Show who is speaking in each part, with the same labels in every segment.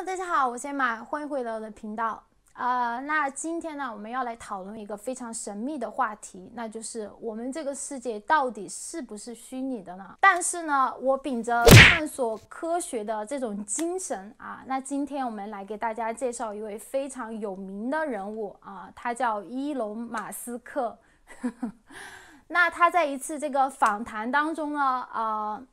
Speaker 1: Hello， 大家好，我是马，欢迎回到我的频道。那今天呢，我们要来讨论一个非常神秘的话题，那就是我们这个世界到底是不是虚拟的呢？但是呢，我秉着探索科学的这种精神啊，那今天我们来给大家介绍一位非常有名的人物啊，他叫伊隆马斯克。那他在一次这个访谈当中呢，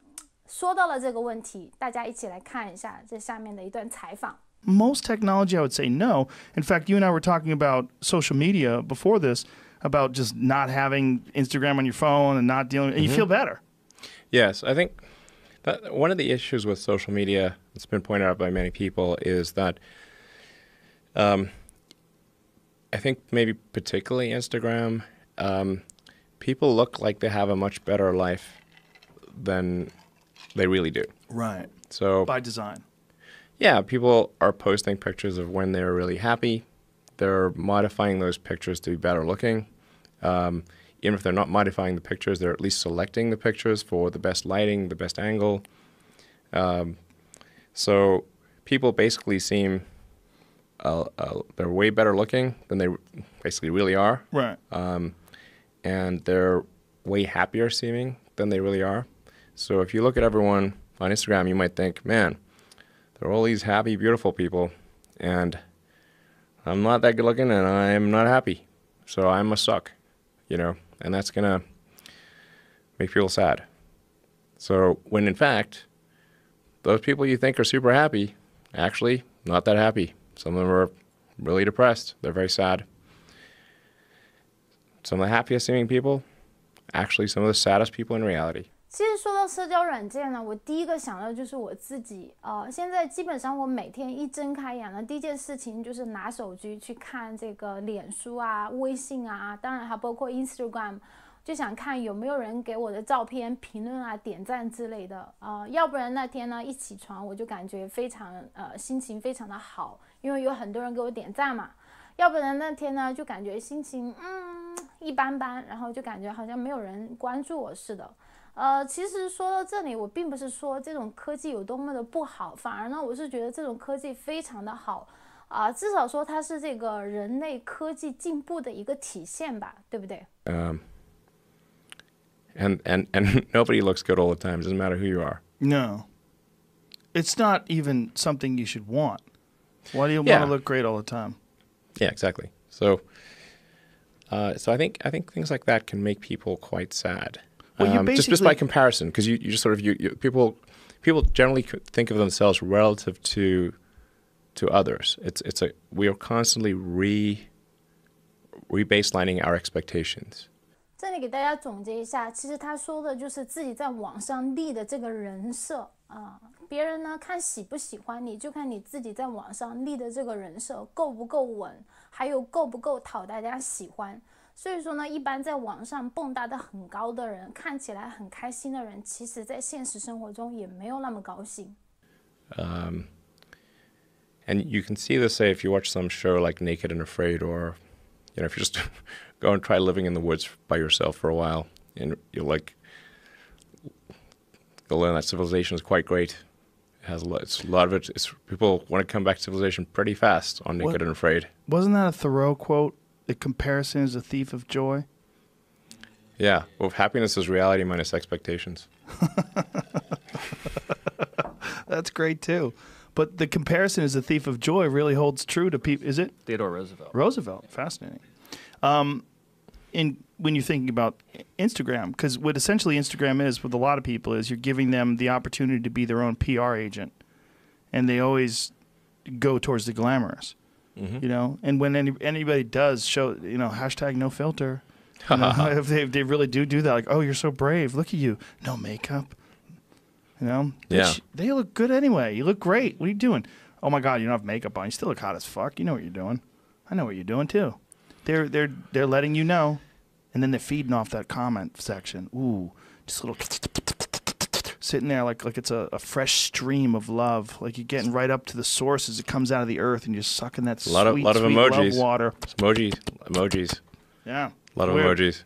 Speaker 1: 说到了这个问题，大家一起来看一下这下面的一段采访。
Speaker 2: Most technology, I would say no. In fact, you and I were talking about social media before this, about just not having Instagram on your phone and not dealing, and you feel better.
Speaker 3: Yes, I think that one of the issues with social media that's been pointed out by many people is that I think maybe particularly Instagram, people look like they have a much better life than they really do.
Speaker 2: Right.
Speaker 3: So
Speaker 2: by design.
Speaker 3: Yeah, people are posting pictures of when they're really happy. They're modifying those pictures to be better looking. Even if they're not modifying the pictures, they're at least selecting the pictures for the best lighting, the best angle. So people basically seem they're way better looking than they basically really are.
Speaker 2: Right.
Speaker 3: And they're way happier seeming than they really are. So if you look at everyone on Instagram, you might think, man, there are all these happy, beautiful people, and I'm not that good looking, and I'm not happy. So I must suck, you know, and that's going to make people sad. So when in fact, those people you think are super happy, actually not that happy. Some of them are really depressed. They're very sad. Some of the happiest seeming people, actually some of the saddest people in reality.
Speaker 1: 其实说到社交软件呢，我第一个想到就是我自己。现在基本上我每天一睁开眼呢，第一件事情就是拿手机去看这个脸书啊、微信啊，当然还包括 Instagram， 就想看有没有人给我的照片评论啊、点赞之类的。要不然那天呢一起床我就感觉非常心情非常的好，因为有很多人给我点赞嘛。要不然那天呢就感觉心情一般般，然后就感觉好像没有人关注我似的。其实说到这里，我并不是说这种科技有多么的不好，反而呢，我是觉得这种科技非常的好，至少说它是这个人类科技进步的一个体现吧，对不对
Speaker 3: ？And nobody looks good all the time. It doesn't matter who you are.
Speaker 2: No. It's not even something you should want. Why do you want to look great all the time?
Speaker 3: Yeah, exactly. So I think things like that can make people quite sad.
Speaker 2: Well,
Speaker 3: just by comparison, because you just sort of people generally think of themselves relative to others. We are constantly rebaselining our expectations.
Speaker 1: 这里给大家总结一下，其实他说的就是自己在网上立的这个人设别人呢看喜不喜欢你，就看你自己在网上立的这个人设够不够稳，还有够不够讨大家喜欢。所以说呢，一般在网上蹦跶的很高的人，看起来很开心的人，其实在现实生活中也没有那么高兴。
Speaker 3: And you can see this, say, if you watch some show like Naked and Afraid, or if you just go and try living in the woods by yourself for a while, and you'll learn that civilization is quite great. It has a lot of it. People want to come back to civilization pretty fast on Naked and Afraid.
Speaker 2: Wasn't that a Thoreau quote? The comparison is a thief of joy.
Speaker 3: Yeah. Well, happiness is reality minus expectations.
Speaker 2: That's great too. But the comparison is a thief of joy really holds true to people. Is it?
Speaker 4: Theodore Roosevelt.
Speaker 2: Roosevelt. Fascinating. When you're thinking about Instagram, because what essentially Instagram is with a lot of people is you're giving them the opportunity to be their own PR agent, and they always go towards the glamorous. You know, and when anybody does show, hashtag no filter, if they really do that, like, oh, you're so brave, look at you, no makeup, they look good anyway. You look great. What are you doing? Oh my God, you don't have makeup on. You still look hot as fuck. You know what you're doing. I know what you're doing too. They're letting you know, and then they're feeding off that comment section. Ooh, just a little sitting there like it's a fresh stream of love, like you're getting right up to the source as it comes out of the earth, and you're sucking that sweet
Speaker 3: lot of emojis.
Speaker 2: Love water.
Speaker 3: Emojis.
Speaker 2: Yeah.
Speaker 3: A lot of emojis.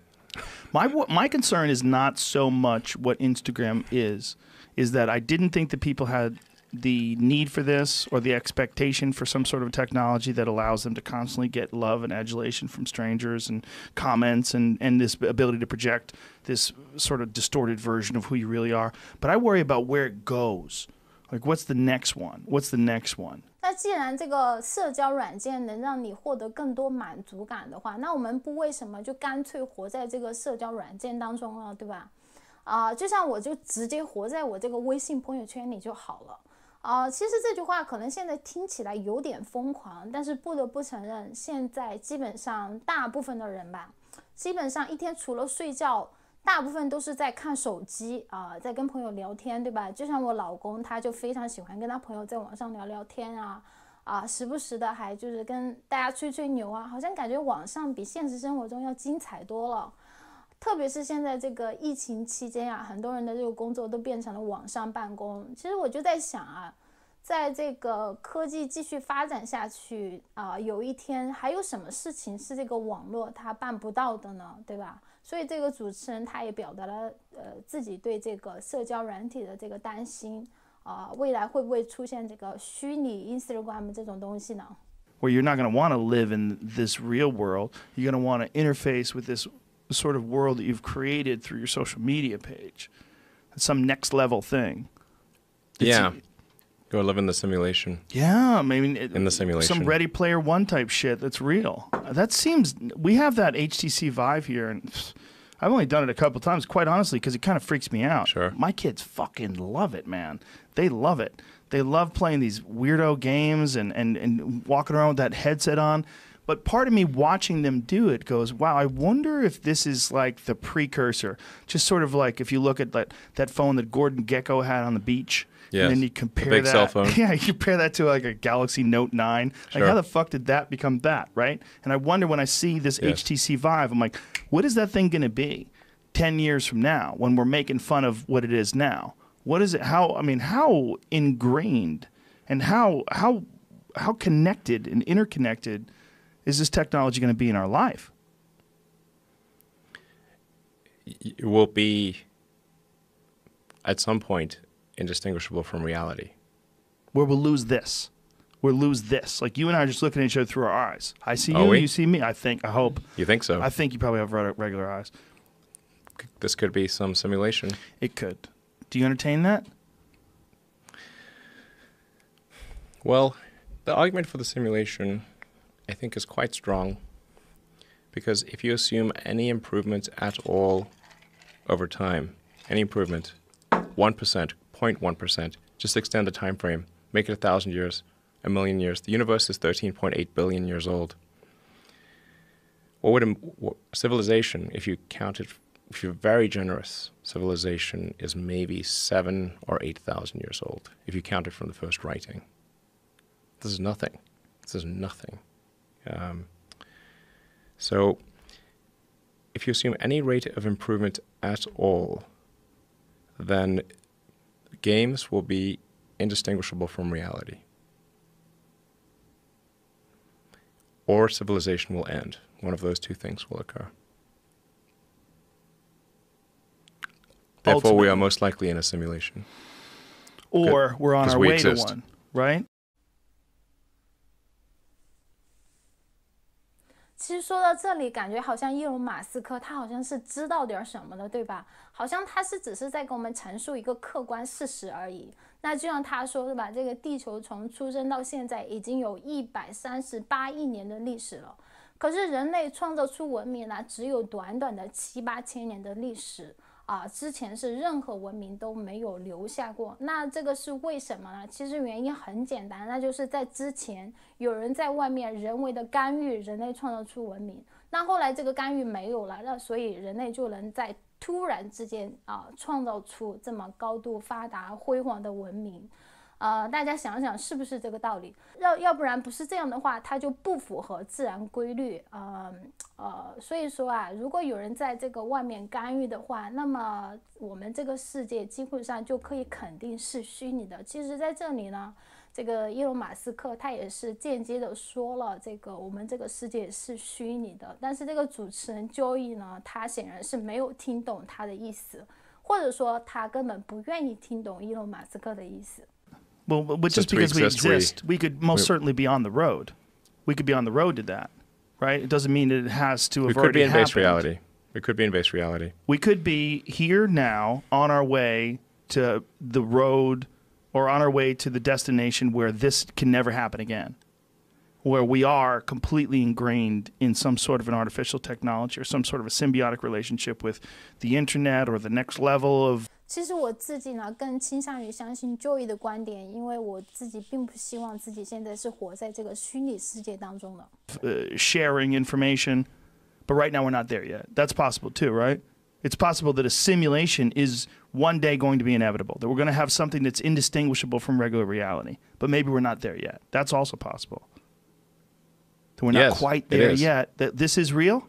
Speaker 2: My concern is not so much what Instagram is that I didn't think that people had the need for this or the expectation for some sort of technology that allows them to constantly get love and adulation from strangers and comments and this ability to project this sort of distorted version of who you really are. But I worry about where it goes. Like, what's the next one? What's the next one?
Speaker 1: 那既然这个社交软件能让你获得更多满足感的话，那我们不为什么就干脆活在这个社交软件当中了，对吧？就像我就直接活在我这个微信朋友圈里就好了。其实这句话可能现在听起来有点疯狂，但是不得不承认，现在基本上大部分的人吧，基本上一天除了睡觉，大部分都是在看手机在跟朋友聊天，对吧？就像我老公，他就非常喜欢跟他朋友在网上聊聊天时不时的还就是跟大家吹吹牛好像感觉网上比现实生活中要精彩多了。特别是现在这个疫情期间很多人的这个工作都变成了网上办公。其实我就在想在这个科技继续发展下去有一天还有什么事情是这个网络它办不到的呢？对吧？所以这个主持人他也表达了自己对这个社交软体的这个担心未来会不会出现这个虚拟 Instagram 这种东西呢？
Speaker 2: Where you're not going to want to live in this real world. You're going to want to interface with this sort of world that you've created through your social media page. It's some next level thing.
Speaker 3: Go live in the simulation.
Speaker 2: Yeah, I mean,
Speaker 3: in the simulation.
Speaker 2: Some Ready Player One type shit that's real. That seems, we have that HTC Vive here, and I've only done it a couple times, quite honestly, because it kind of freaks me out.
Speaker 3: Sure.
Speaker 2: My kids fucking love it, man. They love it. They love playing these weirdo games and walking around with that headset on. But part of me watching them do it goes, wow, I wonder if this is like the precursor. Just sort of like if you look at that phone that Gordon Gekko had on the beach.
Speaker 3: Yes,
Speaker 2: and then you compare
Speaker 3: the big
Speaker 2: that.
Speaker 3: Cell phone.
Speaker 2: Yeah, you compare that to like a Galaxy Note 9.
Speaker 3: Sure.
Speaker 2: Like, how the fuck did that become that, right? And I wonder when I see this HTC Vive, I'm like, what is that thing going to be 10 years from now when we're making fun of what it is now? What is it? How ingrained and how connected and interconnected is this technology going to be in our life?
Speaker 3: It will be, at some point, indistinguishable from reality.
Speaker 2: Where we'll lose this. We'll lose this. Like, you and I are just looking at each other through our eyes. I see you, you see me. I hope.
Speaker 3: You think so?
Speaker 2: I think you probably have regular eyes.
Speaker 3: This could be some simulation.
Speaker 2: It could. Do you entertain that?
Speaker 3: Well, the argument for the simulation, I think, is quite strong, because if you assume any improvement at all over time, any improvement, 1%, 0.1%, just extend the time frame, make it 1,000 years, 1,000,000 years. The universe is 13.8 billion years old. What would civilization, if you counted, if you're very generous, civilization is maybe 7,000 or 8,000 years old, if you count it from the first writing. This is nothing. This is nothing. So if you assume any rate of improvement at all, then games will be indistinguishable from reality. Or civilization will end. One of those two things will occur. Therefore,
Speaker 2: Ultimately.
Speaker 3: we are most likely in a simulation.
Speaker 2: Or we're on our way to one, right?
Speaker 1: 其实说到这里，感觉好像伊隆马斯克他好像是知道点什么的，对吧？好像他只是在给我们阐述一个客观事实而已。那就像他说，对吧？这个地球从出生到现在已经有138亿年的历史了，可是人类创造出文明只有短短的7、8千年的历史。之前是任何文明都没有留下过。那这个是为什么呢？其实原因很简单，那就是在之前有人在外面人为的干预人类创造出文明，那后来这个干预没有了，那所以人类就能在突然之间创造出这么高度发达辉煌的文明。大家想想是不是这个道理？要不然不是这样的话，它就不符合自然规律。所以说如果有人在这个外面干预的话，那么我们这个世界基本上就可以肯定是虚拟的。其实在这里呢，这个伊隆马斯克他也是间接的说了，这个我们这个世界是虚拟的。但是这个主持人 Joey 呢，他显然是没有听懂他的意思，或者说他根本不愿意听懂伊隆马斯克的意思。
Speaker 2: Well, but just
Speaker 3: Since we
Speaker 2: because we
Speaker 3: exist,
Speaker 2: exist, we could most certainly be on the road. We could be on the road to that, right? It doesn't mean that it has to have already happened.
Speaker 3: We could be in base reality. We could be in base reality.
Speaker 2: We could be here now on our way to the road or on our way to the destination where this can never happen again, where we are completely ingrained in some sort of an artificial technology or some sort of a symbiotic relationship with the internet or the next level of.
Speaker 1: 其实我自己呢，更倾向于相信 Joey 的观点，因为我自己并不希望自己现在是活在这个虚拟世界当中的。
Speaker 2: Sharing information, but right now we're not there yet. That's possible too, right? It's possible that a simulation is one day going to be inevitable, that we're going to have something that's indistinguishable from regular reality, but maybe we're not there yet. That's also possible. That we're not quite there yet. That this is real.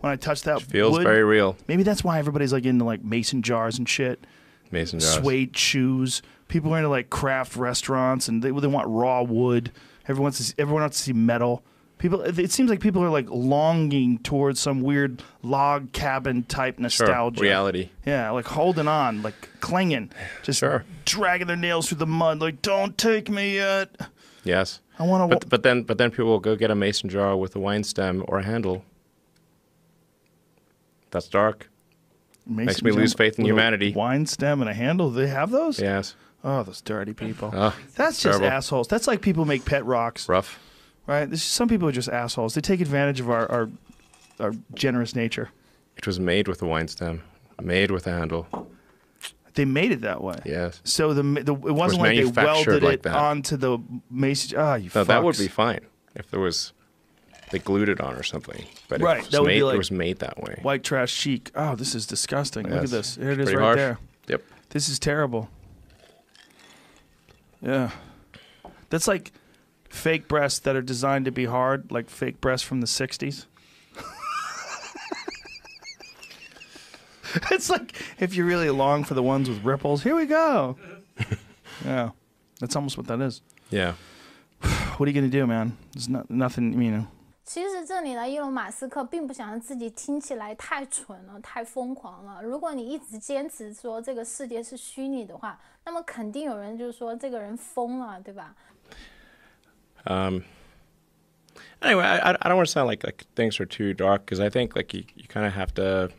Speaker 2: When I touch that,
Speaker 3: it feels
Speaker 2: wood,
Speaker 3: very real.
Speaker 2: Maybe that's why everybody's like into like mason jars and shit.
Speaker 3: Mason jars.
Speaker 2: Suede shoes. People are into like craft restaurants and they want raw wood. Everyone wants to see metal. People. It seems like people are like longing towards some weird log cabin type nostalgia.
Speaker 3: Sure. Reality.
Speaker 2: Yeah, like holding on, like clinging, just dragging their nails through the mud, like don't take me yet.
Speaker 3: Yes.
Speaker 2: I want to.
Speaker 3: But then people will go get a mason jar with a wine stem or a handle. That's dark. Makes me lose faith in humanity.
Speaker 2: Wine stem and a handle. Do they have those?
Speaker 3: Yes.
Speaker 2: Oh, those dirty people.
Speaker 3: Terrible.
Speaker 2: That's just assholes. That's like people make pet rocks.
Speaker 3: Rough.
Speaker 2: Right? Some people are just assholes. They take advantage of our generous nature.
Speaker 3: It was made with a wine stem, made with a handle.
Speaker 2: They made it that way.
Speaker 3: Yes.
Speaker 2: So it wasn't like they welded it onto the mason.
Speaker 3: No, that would be fine if there was. They glued it on or something. But
Speaker 2: right.
Speaker 3: It was made that way.
Speaker 2: White trash chic. Oh, this is disgusting.
Speaker 3: Yes.
Speaker 2: Look at this. Here it is right
Speaker 3: harsh.
Speaker 2: there.
Speaker 3: Yep.
Speaker 2: This is terrible. Yeah. That's like fake breasts that are designed to be hard, like fake breasts from the 60s. It's like if you really long for the ones with ripples, here we go. Yeah. That's almost what that is.
Speaker 3: Yeah.
Speaker 2: What are you going to do, man? There's nothing, you know.
Speaker 1: 其实这里呢，伊隆马斯克并不想让自己听起来太蠢了、太疯狂了。如果你一直坚持说这个世界是虚拟的话，那么肯定有人就说这个人疯了，对吧
Speaker 3: ？Anyway, I don't want to sound like things are too dark because I think like you kind of have to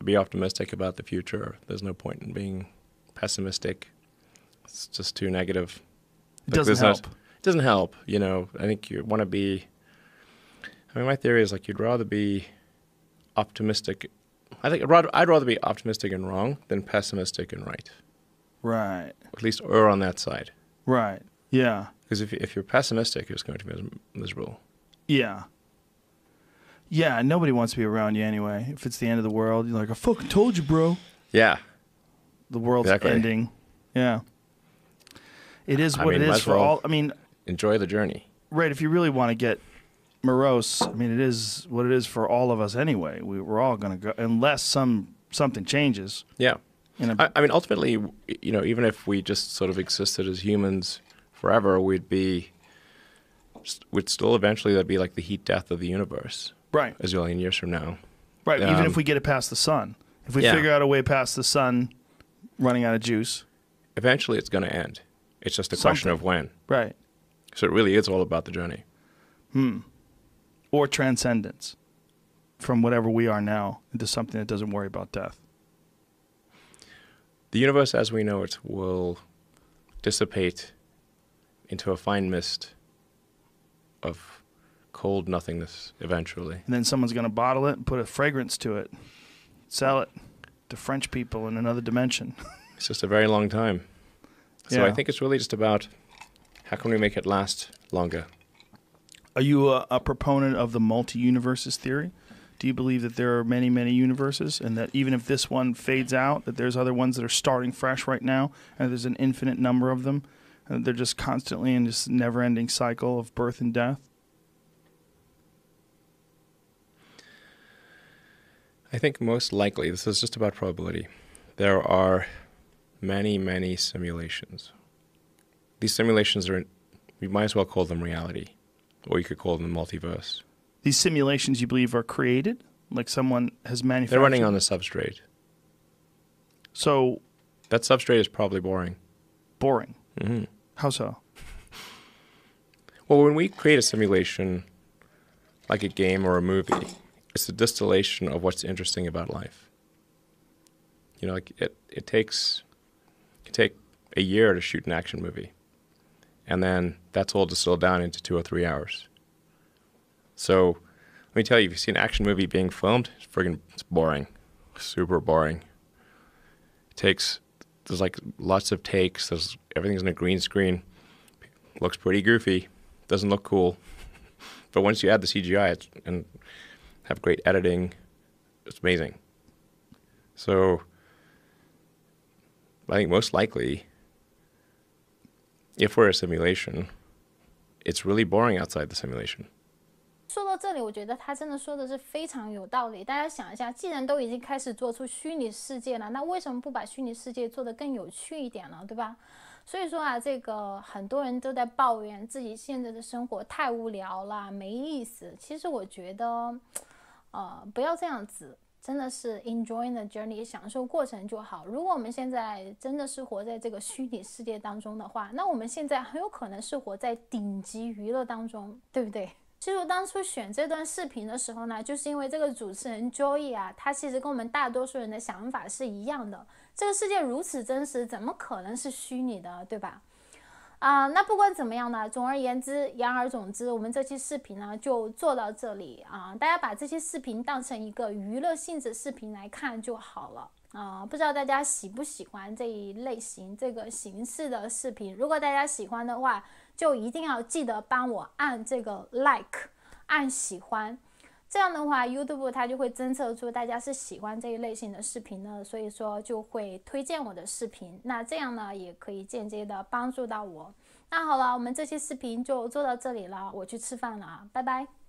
Speaker 3: be optimistic about the future. There's no point in being pessimistic. It's just too negative.
Speaker 2: It doesn't help.
Speaker 3: It doesn't help, you know. I think you want to be. I mean, my theory is like you'd rather be optimistic. I'd rather be optimistic and wrong than pessimistic and right.
Speaker 2: Right.
Speaker 3: At least err on that side.
Speaker 2: Right. Yeah.
Speaker 3: Because if you're pessimistic, it's going to be miserable.
Speaker 2: Yeah. Yeah. Nobody wants to be around you anyway. If it's the end of the world, you're like, I fucking told you, bro.
Speaker 3: Yeah.
Speaker 2: The world's ending. Yeah. It is what it is for all. I mean.
Speaker 3: Enjoy the journey.
Speaker 2: Right. If you really want to get morose, I mean, it is what it is for all of us anyway. We're all going to go, unless something changes.
Speaker 3: Yeah. I mean, ultimately, you know, even if we just sort of existed as humans forever, we'd still eventually that'd be like the heat death of the universe.
Speaker 2: Right.
Speaker 3: A zillion years from now.
Speaker 2: Right. Even if we get it past the sun. If we figure out a way past the sun running out of juice.
Speaker 3: Eventually it's going to end. It's just a question of when.
Speaker 2: Right.
Speaker 3: So it really is all about the journey.
Speaker 2: Or transcendence from whatever we are now into something that doesn't worry about death.
Speaker 3: The universe as we know it will dissipate into a fine mist of cold nothingness eventually.
Speaker 2: And then someone's going to bottle it and put a fragrance to it, sell it to French people in another dimension.
Speaker 3: It's just a very long time. So I think it's really just about how can we make it last longer?
Speaker 2: Are you a proponent of the multi-universes theory? Do you believe that there are many, many universes and that even if this one fades out, that there's other ones that are starting fresh right now and there's an infinite number of them and they're just constantly in this never-ending cycle of birth and death?
Speaker 3: I think most likely, this is just about probability, there are many, many simulations. These simulations are, we might as well call them reality, or you could call them multiverse.
Speaker 2: These simulations you believe are created? Like someone has manufactured?
Speaker 3: They're running on a substrate.
Speaker 2: So...
Speaker 3: That substrate is probably boring.
Speaker 2: boring. How so?
Speaker 3: Well, when we create a simulation, like a game or a movie, it's a distillation of what's interesting about life. You know, like it can take a year to shoot an action movie, and then that's all distilled down into 2 or 3 hours. So let me tell you, if you see an action movie being filmed, it's boring, super boring. There's like lots of takes. Everything's in a green screen. Looks pretty goofy. Doesn't look cool. But once you add the CGI and have great editing, it's amazing. So I think most likely, if we're a simulation, it's really boring outside the simulation.
Speaker 1: 说到这里，我觉得他真的说的是非常有道理。大家想一下，既然都已经开始做出虚拟世界了，那为什么不把虚拟世界做得更有趣一点呢？对吧？所以说啊，这个很多人都在抱怨自己现在的生活太无聊了，没意思。其实我觉得，不要这样子，真的是 enjoying the journey， 享受过程就好。如果我们现在真的是活在这个虚拟世界当中的话，那我们现在很有可能是活在顶级娱乐当中，对不对？其实我当初选这段视频的时候呢，就是因为这个主持人 Joey 啊，他其实跟我们大多数人的想法是一样的。这个世界如此真实，怎么可能是虚拟的，对吧？那不管怎么样呢，总而言之，言而总之，我们这期视频呢就做到这里啊。大家把这期视频当成一个娱乐性质视频来看就好了啊。不知道大家喜不喜欢这一类型这个形式的视频？如果大家喜欢的话，就一定要记得帮我按这个 like， 按喜欢。这样的话 YouTube 它就会侦测出大家是喜欢这一类型的视频的，所以说就会推荐我的视频。那这样呢也可以间接的帮助到我。那好了，我们这期视频就做到这里了，我去吃饭了啊，拜拜。